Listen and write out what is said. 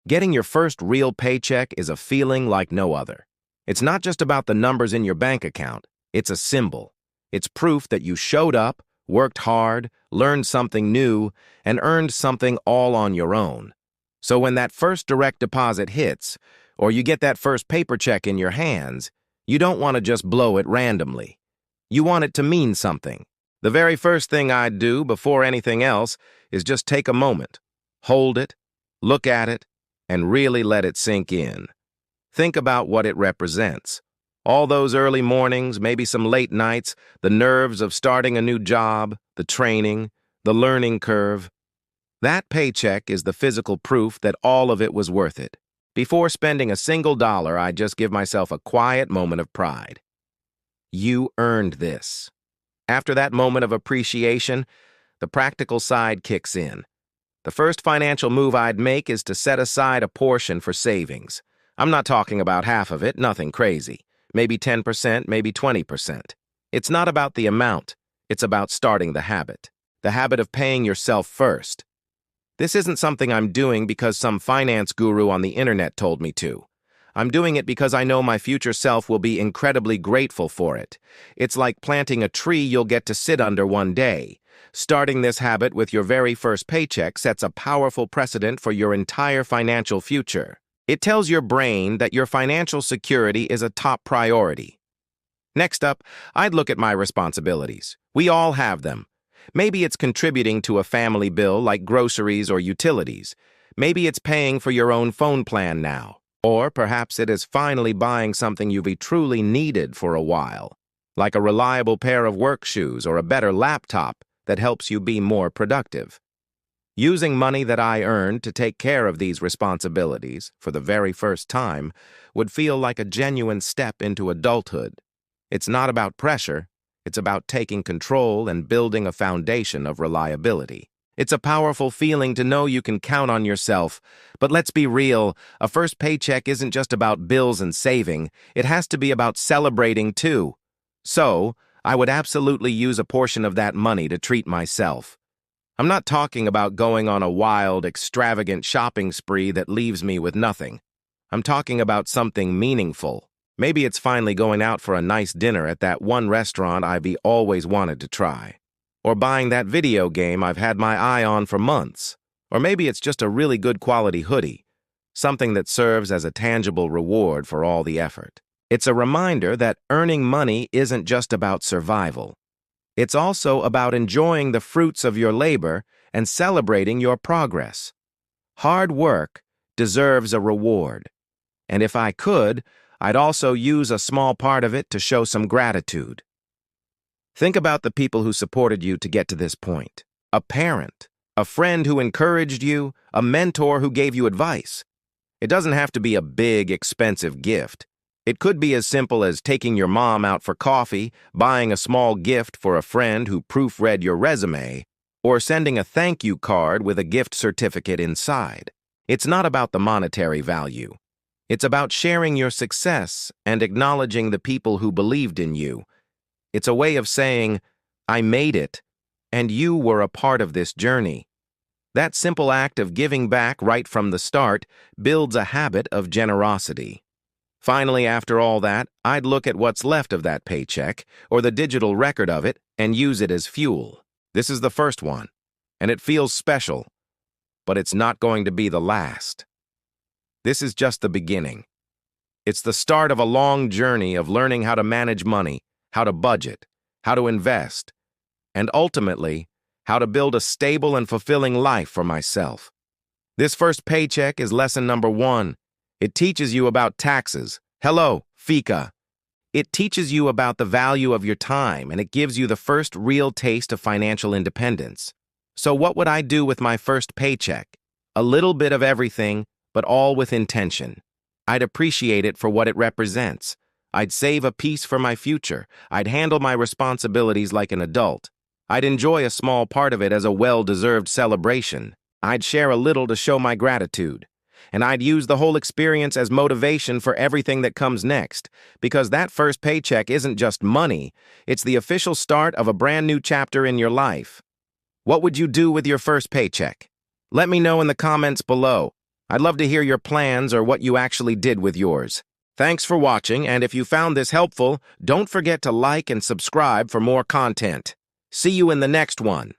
Getting your first real paycheck is a feeling like no other. It's not just about the numbers in your bank account. It's a symbol. It's proof that you showed up, worked hard, learned something new, and earned something all on your own. So when that first direct deposit hits, or you get that first paper check in your hands, you don't want to just blow it randomly. You want it to mean something. The very first thing I'd do before anything else is just take a moment, hold it, look at it, and really let it sink in. Think about what it represents. All those early mornings, maybe some late nights, the nerves of starting a new job, the training, the learning curve. That paycheck is the physical proof that all of it was worth it. Before spending a single dollar, I'd just give myself a quiet moment of pride. You earned this. After that moment of appreciation, the practical side kicks in. The first financial move I'd make is to set aside a portion for savings. I'm not talking about half of it, nothing crazy. Maybe 10%, maybe 20%. It's not about the amount. It's about starting the habit of paying yourself first. This isn't something I'm doing because some finance guru on the internet told me to. I'm doing it because I know my future self will be incredibly grateful for it. It's like planting a tree you'll get to sit under one day. Starting this habit with your very first paycheck sets a powerful precedent for your entire financial future. It tells your brain that your financial security is a top priority. Next up, I'd look at my responsibilities. We all have them. Maybe it's contributing to a family bill like groceries or utilities. Maybe it's paying for your own phone plan now. Or perhaps it is finally buying something you've truly needed for a while, like a reliable pair of work shoes or a better laptop that helps you be more productive. Using money that I earned to take care of these responsibilities for the very first time would feel like a genuine step into adulthood. It's not about pressure, it's about taking control and building a foundation of reliability. It's a powerful feeling to know you can count on yourself. But let's be real, a first paycheck isn't just about bills and saving. It has to be about celebrating too. So, I would absolutely use a portion of that money to treat myself. I'm not talking about going on a wild, extravagant shopping spree that leaves me with nothing. I'm talking about something meaningful. Maybe it's finally going out for a nice dinner at that one restaurant I've always wanted to try. Or buying that video game I've had my eye on for months. Or maybe it's just a really good quality hoodie, something that serves as a tangible reward for all the effort. It's a reminder that earning money isn't just about survival. It's also about enjoying the fruits of your labor and celebrating your progress. Hard work deserves a reward. And if I could, I'd also use a small part of it to show some gratitude. Think about the people who supported you to get to this point. A parent, a friend who encouraged you, a mentor who gave you advice. It doesn't have to be a big, expensive gift. It could be as simple as taking your mom out for coffee, buying a small gift for a friend who proofread your resume, or sending a thank you card with a gift certificate inside. It's not about the monetary value. It's about sharing your success and acknowledging the people who believed in you. It's a way of saying, I made it, and you were a part of this journey. That simple act of giving back right from the start builds a habit of generosity. Finally, after all that, I'd look at what's left of that paycheck, or the digital record of it, and use it as fuel. This is the first one, and it feels special, but it's not going to be the last. This is just the beginning. It's the start of a long journey of learning how to manage money, how to budget, how to invest, and ultimately, how to build a stable and fulfilling life for myself. This first paycheck is lesson number 1. It teaches you about taxes. Hello, FICA. It teaches you about the value of your time, and it gives you the first real taste of financial independence. So what would I do with my first paycheck? A little bit of everything, but all with intention. I'd appreciate it for what it represents. I'd save a piece for my future. I'd handle my responsibilities like an adult. I'd enjoy a small part of it as a well-deserved celebration. I'd share a little to show my gratitude. And I'd use the whole experience as motivation for everything that comes next, because that first paycheck isn't just money, it's the official start of a brand new chapter in your life. What would you do with your first paycheck? Let me know in the comments below. I'd love to hear your plans or what you actually did with yours. Thanks for watching, and if you found this helpful, don't forget to like and subscribe for more content. See you in the next one.